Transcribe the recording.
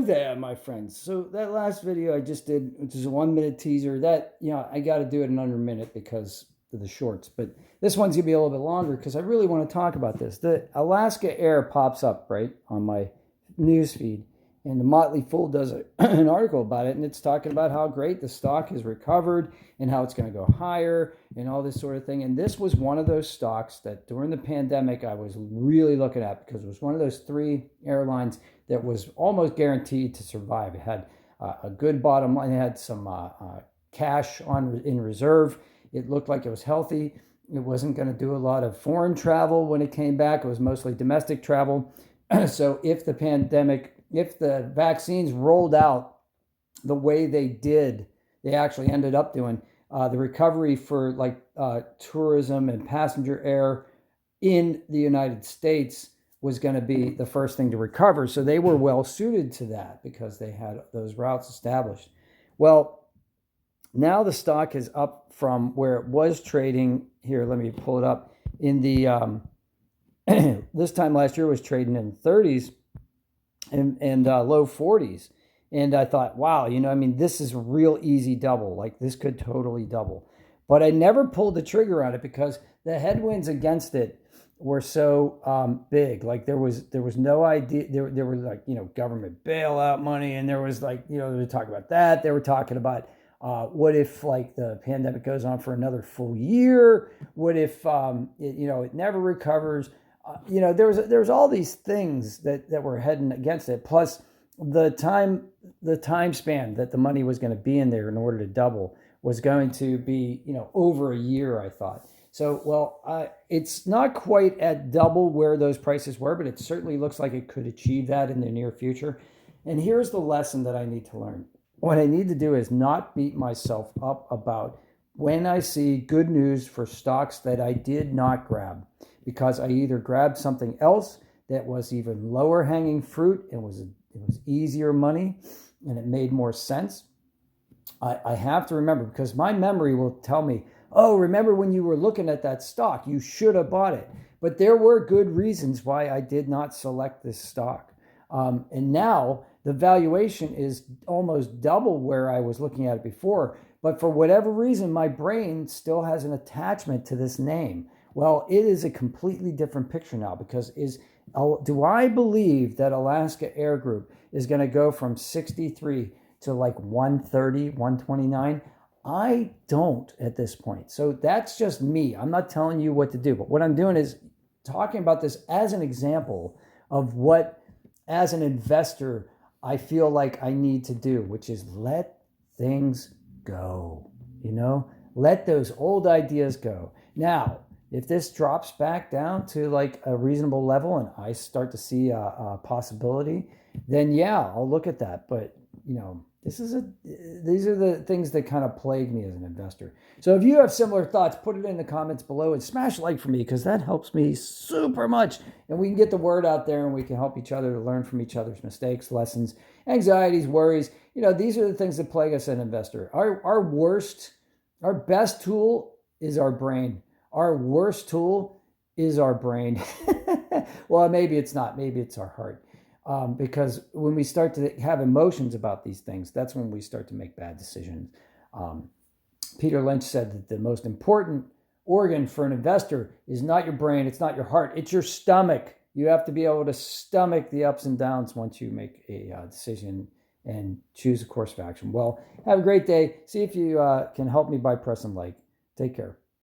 Hello there, my friends. So that last video I just did, which is a 1 minute teaser, that, I got to do it in under a minute because of the shorts. But this one's going to be a little bit longer because I really want to talk about this. The Alaska Air pops up, right, on my news feed. And the Motley Fool does an article about it, and it's talking about how great the stock has recovered and how it's going to go higher and all this sort of thing. And this was one of those stocks that during the pandemic I was really looking at because it was one of those three airlines that was almost guaranteed to survive. It had a good bottom line. It had some cash in reserve. It looked like it was healthy. It wasn't going to do a lot of foreign travel when it came back. It was mostly domestic travel. So if the vaccines rolled out the way they actually ended up doing, the recovery for tourism and passenger air in the United States was going to be the first thing to recover. So they were well suited to that because they had those routes established. Well, now the stock is up from where it was trading. Here, let me pull it up. In the this time last year was trading in 30s and low 40s. And I thought, wow, this is a real easy double. Like this could totally double. But I never pulled the trigger on it because the headwinds against it were so big. Like there was no idea. There were government bailout money, and there was they were talking about that. They were talking about what if the pandemic goes on for another full year? What if it never recovers? There's all these things that were heading against it. Plus the time span that the money was going to be in there in order to double was going to be over a year, I thought. So, it's not quite at double where those prices were, but it certainly looks like it could achieve that in the near future. And here's the lesson that I need to learn. What I need to do is not beat myself up about when I see good news for stocks that I did not grab, because I either grabbed something else that was even lower hanging fruit, it was easier money, and it made more sense. I have to remember, because my memory will tell me, oh, remember when you were looking at that stock, you should have bought it. But there were good reasons why I did not select this stock. And now the valuation is almost double where I was looking at it before. But for whatever reason, my brain still has an attachment to this name. Well, it is a completely different picture now, because do I believe that Alaska Air Group is going to go from 63 to 130, 129? I don't at this point. So that's just me. I'm not telling you what to do. But what I'm doing is talking about this as an example of what, as an investor, I feel like I need to do, which is let things go. Let those old ideas go. Now, if this drops back down to a reasonable level and I start to see a possibility, then yeah, I'll look at that. But these are the things that kind of plague me as an investor. So if you have similar thoughts, put it in the comments below and smash like for me, because that helps me super much. And we can get the word out there, and we can help each other to learn from each other's mistakes, lessons, anxieties, worries. These are the things that plague us as an investor. Our best tool is our brain. Our worst tool is our brain. Well, maybe it's not. Maybe it's our heart. Because when we start to have emotions about these things, that's when we start to make bad decisions. Peter Lynch said that the most important organ for an investor is not your brain, it's not your heart, it's your stomach. You have to be able to stomach the ups and downs once you make a decision and choose a course of action. Well, have a great day. See if you can help me by pressing like. Take care.